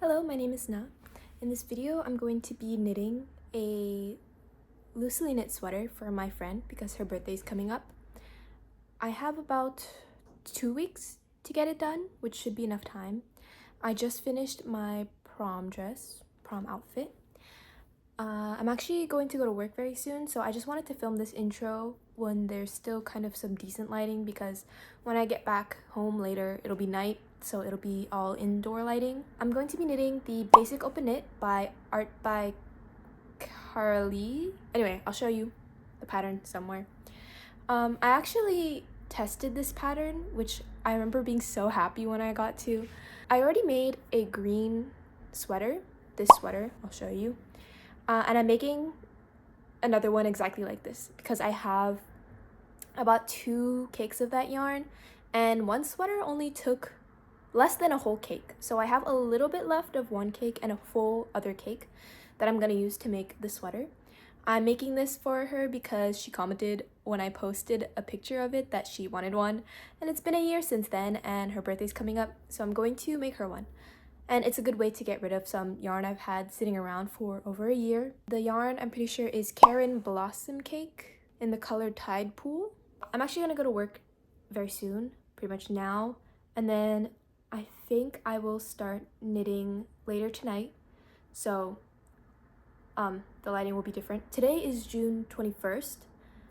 Hello, my name is Na. In this video, I'm going to be knitting a loosely knit sweater for my friend because her birthday is coming up. I have about 2 weeks to get it done, which should be enough time. I just finished my prom outfit. I'm actually going to go to work very soon, so I just wanted to film this intro when there's still kind of some decent lighting because when I get back home later, it'll be night, so it'll be all indoor lighting. I'm going to be knitting the Basic Open Knit by Art by Carly. Anyway, I'll show you the pattern somewhere. I actually tested this pattern, which I remember being so happy when I got to. I already made a green sweater, this sweater, I'll show you. And I'm making another one exactly like this because I have about 2 cakes of that yarn, and one sweater only took less than a whole cake. So I have a little bit left of one cake and a full other cake that I'm gonna use to make the sweater. I'm making this for her because she commented when I posted a picture of it that she wanted one, and it's been a year since then and her birthday's coming up, so I'm going to make her one. And it's a good way to get rid of some yarn I've had sitting around for over a year. The yarn, I'm pretty sure, is Karen Blossom Cake in the color Tide Pool. I'm actually gonna go to work very soon, pretty much now, and then I think I will start knitting later tonight, so the lighting will be different. Today is June 21st.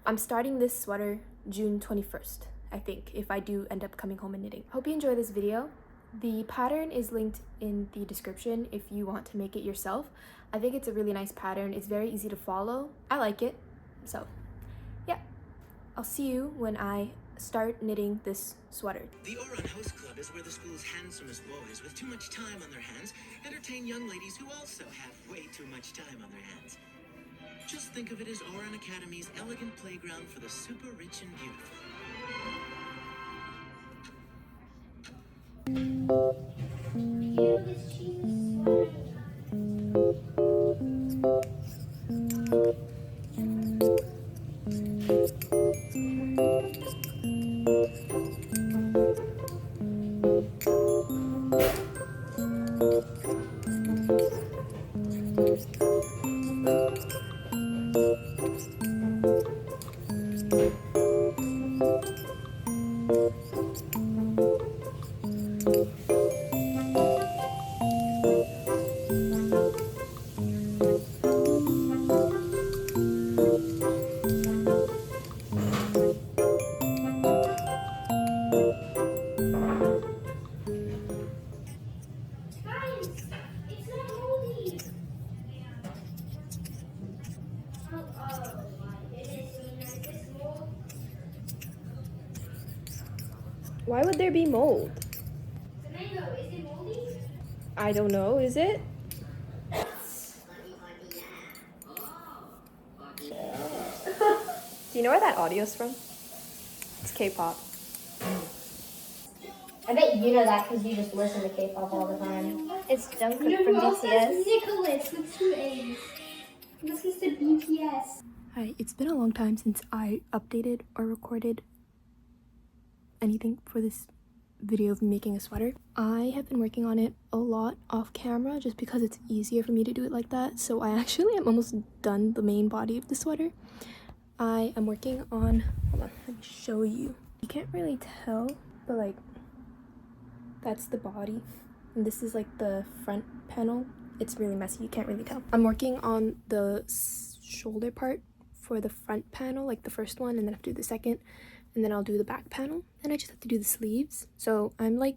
I'm starting this sweater June 21st, I think, if I do end up coming home and knitting. Hope you enjoy this video. The pattern is linked in the description if you want to make it yourself. I think it's a really nice pattern. It's very easy to follow. I like it. So, yeah. I'll see you when I start knitting this sweater. The Oran House Club is where the school's handsomest boys with too much time on their hands entertain young ladies who also have way too much time on their hands. Just think of it as Oran Academy's elegant playground for the super rich and beautiful. Why would there be mold? The mango, is it moldy? I don't know, is it? Do you know where that audio's from? It's K-pop. I bet you know that because you just listen to K-pop all the time. It's Jungkook You know from who else BTS. has Nicholas with 2 A's? He listens to BTS. Hi, it's been a long time since I updated or recorded anything for this video of making a sweater. I have been working on it a lot off camera just because it's easier for me to do it like that. So I actually am almost done the main body of the sweater. I am working on, hold on, let me show you. You can't really tell, but like, that's the body. And this is like the front panel. It's really messy, you can't really tell. I'm working on the shoulder part for the front panel, like the first one, and then I have to do the second, and then I'll do the back panel, and I just have to do the sleeves. So I'm like,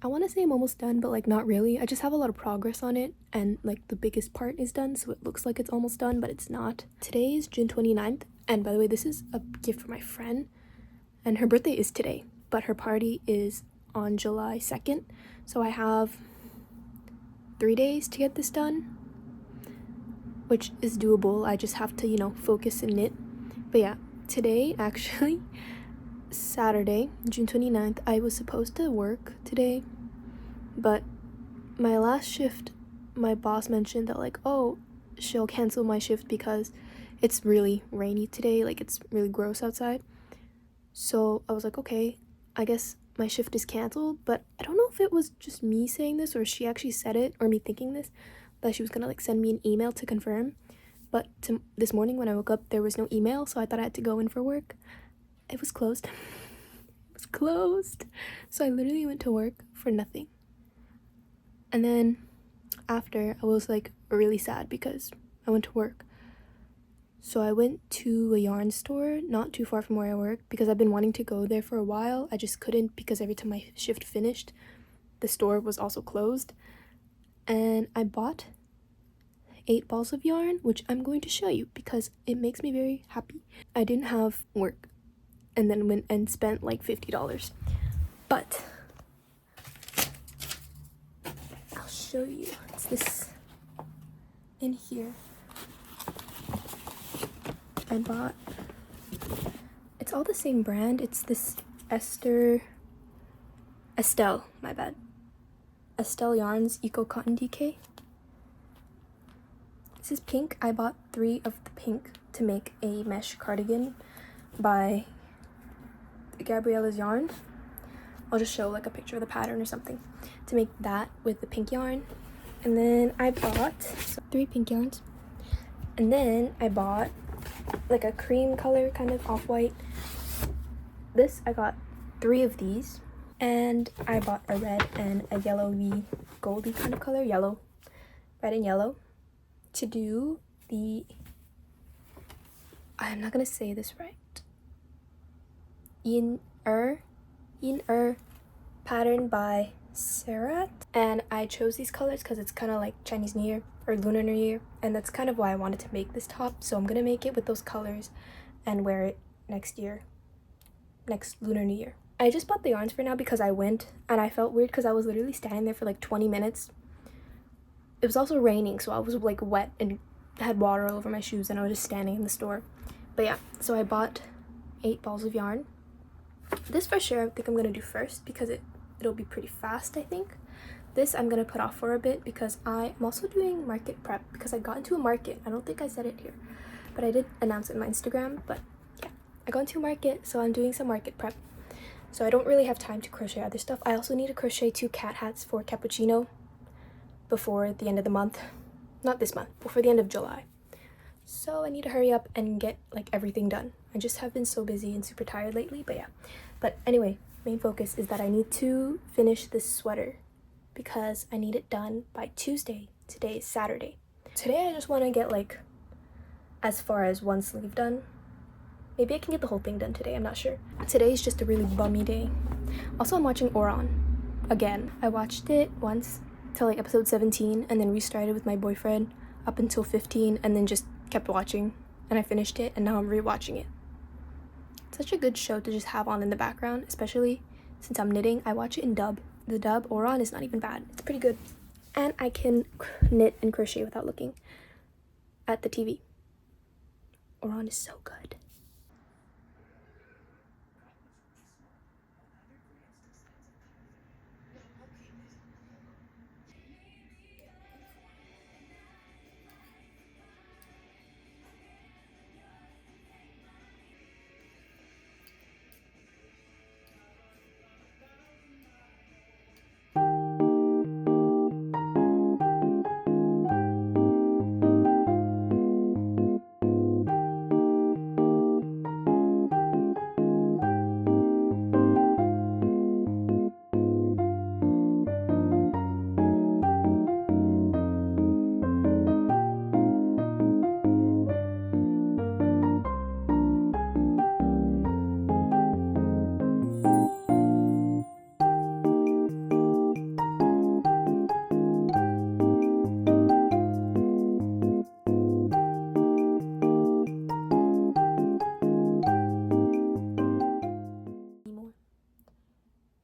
I want to say I'm almost done, but like not really. I just have a lot of progress on it, and like the biggest part is done, so it looks like it's almost done, but it's not. Today is June 29th, and by the way, this is a gift for my friend, and her birthday is today, but her party is on July 2nd, so I have 3 days to get this done, which is doable. I just have to, you know, focus and knit. But yeah, today, actually, Saturday, June 29th, I was supposed to work today, but my last shift, my boss mentioned that like, oh, she'll cancel my shift because it's really rainy today, like it's really gross outside. So I was like, okay, I guess my shift is canceled, but I don't know if it was just me saying this or she actually said it, or me thinking this, that she was gonna like send me an email to confirm. But this morning when I woke up, there was no email, so I thought I had to go in for work. It was closed. It was closed. So I literally went to work for nothing. And then after, I was like really sad because I went to work. So I went to a yarn store not too far from where I work because I've been wanting to go there for a while. I just couldn't because every time my shift finished, the store was also closed. And I bought 8 balls of yarn, which I'm going to show you because it makes me very happy. I didn't have work and then went and spent like $50. But I'll show you. It's this in here. I bought, it's all the same brand. It's this Estelle, my bad. Estelle Yarns Eco Cotton DK. This is pink. I bought 3 of the pink to make a mesh cardigan by Gabriella's Yarn. I'll just show like a picture of the pattern or something to make that with the pink yarn. And then I bought 3 pink yarns. And then I bought like a cream color, kind of off-white. This, I got 3 of these. And I bought a red and a yellowy goldy kind of color, yellow, red and yellow, to do the, I'm not gonna say this right, yin pattern by Sarat. And I chose these colors because it's kind of like Chinese New Year or Lunar New Year, and that's kind of why I wanted to make this top. So I'm gonna make it with those colors and wear it next Lunar New Year. I just bought the yarns for now because I went and I felt weird because I was literally standing there for like 20 minutes. It was also raining, so I was like wet and had water all over my shoes, and I was just standing in the store. But yeah, so I bought 8 balls of yarn. This for sure I think I'm gonna do first because it'll be pretty fast, I think. This I'm gonna put off for a bit because I'm also doing market prep because I got into a market. I don't think I said it here, but I did announce it on my Instagram. But yeah, I got into a market, so I'm doing some market prep. So I don't really have time to crochet other stuff. I also need to crochet 2 cat hats for Cappuccino before the end of the month. Not this month, before the end of July. So I need to hurry up and get like everything done. I just have been so busy and super tired lately, but yeah. But anyway, main focus is that I need to finish this sweater because I need it done by Tuesday. Today is Saturday. Today I just want to get like as far as 1 sleeve done. Maybe I can get the whole thing done today, I'm not sure. Today is just a really bummy day. Also, I'm watching Oran again. I watched it once till like episode 17 and then restarted with my boyfriend up until 15 and then just kept watching, and I finished it and now I'm rewatching it. It's such a good show to just have on in the background, especially since I'm knitting. I watch it in dub. The dub Oran is not even bad. It's pretty good. And I can knit and crochet without looking at the TV. Oran is so good.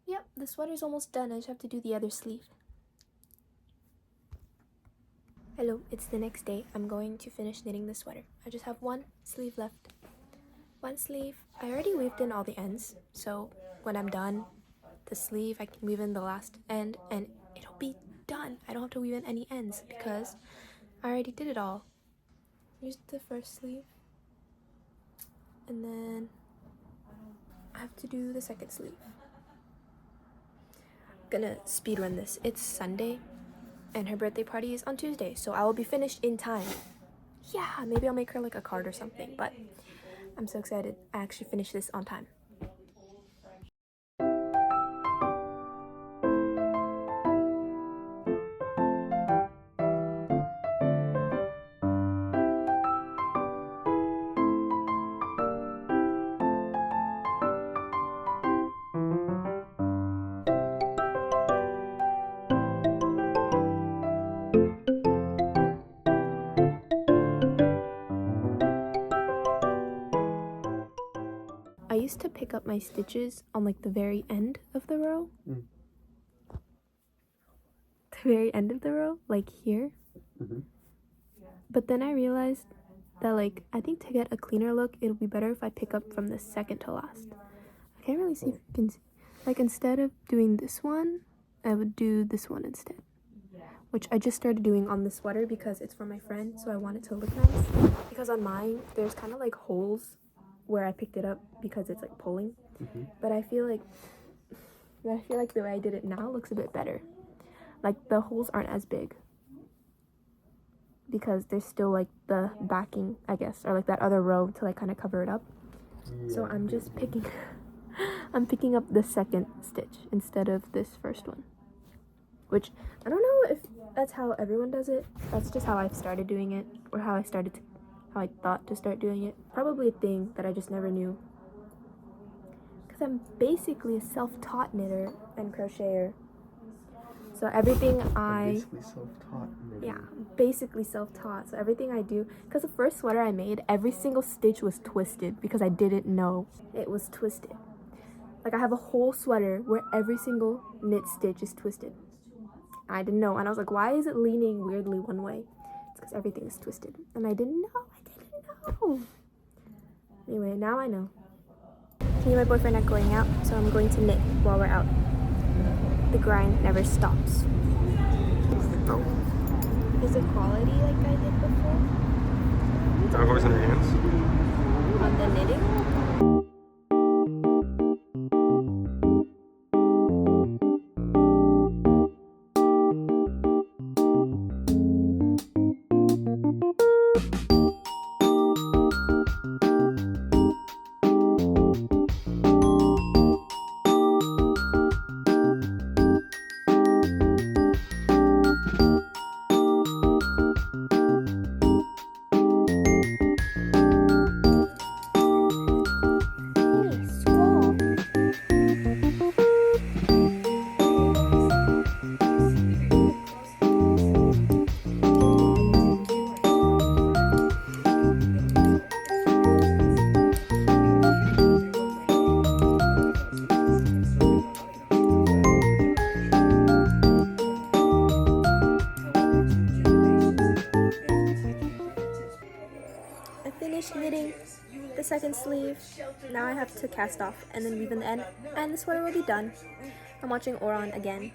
Yep, the sweater's almost done. I just have to do the other sleeve. Hello, it's the next day. I'm going to finish knitting the sweater. I just have 1 sleeve left. 1 sleeve. I already weaved in all the ends, so when I'm done the sleeve, I can weave in the last end and it'll be done. I don't have to weave in any ends because I already did it all. Here's the first sleeve, and then I have to do the second sleeve. gonna speedrun this. It's Sunday and her birthday party is on Tuesday, so I will be finished in time. Yeah, maybe I'll make her like a card or something, but I'm so excited. I actually finished this on time. I used to pick up my stitches on like the very end of the row. The very end of the row, like here. But then I realized that like I think to get a cleaner look, it'll be better if I pick up from the second to last. I can't really see if you can see. Like instead of doing this one, I would do this one instead. Which I just started doing on the sweater because it's for my friend, so I want it to look nice. Because on mine, there's kind of like holes where I picked it up because it's like pulling. But I feel like the way I did it now looks a bit better. Like the holes aren't as big because there's still like the backing, I guess, or like that other row to like kind of cover it up. So I'm just picking up the second stitch instead of this first one, which I don't know if that's how everyone does it. That's just how I've started doing it, or how I thought to start doing it. Probably a thing that I just never knew, because I'm basically a self-taught knitter and crocheter. So everything Basically self-taught. Yeah, basically self-taught. So everything I do, because the first sweater I made, every single stitch was twisted because I didn't know it was twisted. Like I have a whole sweater where every single knit stitch is twisted. I didn't know, and I was like, why is it leaning weirdly one way? It's because everything is twisted, and I didn't know. Anyway, now I know. Me and my boyfriend are going out, so I'm going to knit while we're out. The grind never stops. Is it quality like I did before? Dog always in her hands? On the knitting? Finished knitting the second sleeve. Now I have to cast off and then weave in the end, and the sweater will be done. I'm watching Oron again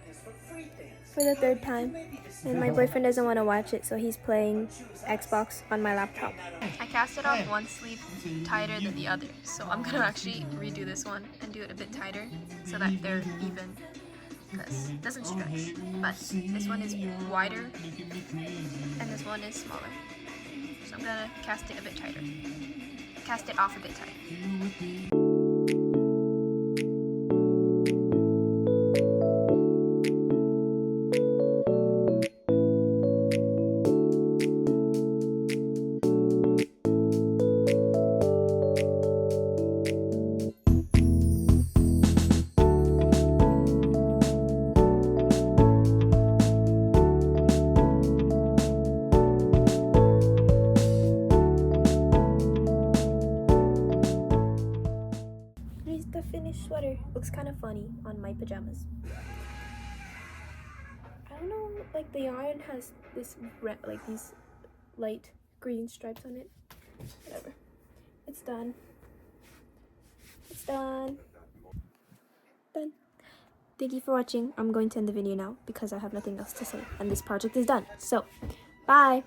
for the third time, and my boyfriend doesn't want to watch it, so he's playing Xbox on my laptop. I cast it off one sleeve tighter than the other, so I'm gonna actually redo this one and do it a bit tighter so that they're even, because it doesn't stretch. But this one is wider and this one is smaller. So I'm gonna cast it a bit tighter. Cast it off a bit tighter. Here's the finished sweater. Looks kind of funny on my pajamas. I don't know, like the yarn has this red, like these light green stripes on it. Whatever. It's done. It's done. Done. Thank you for watching. I'm going to end the video now because I have nothing else to say and this project is done. So, bye!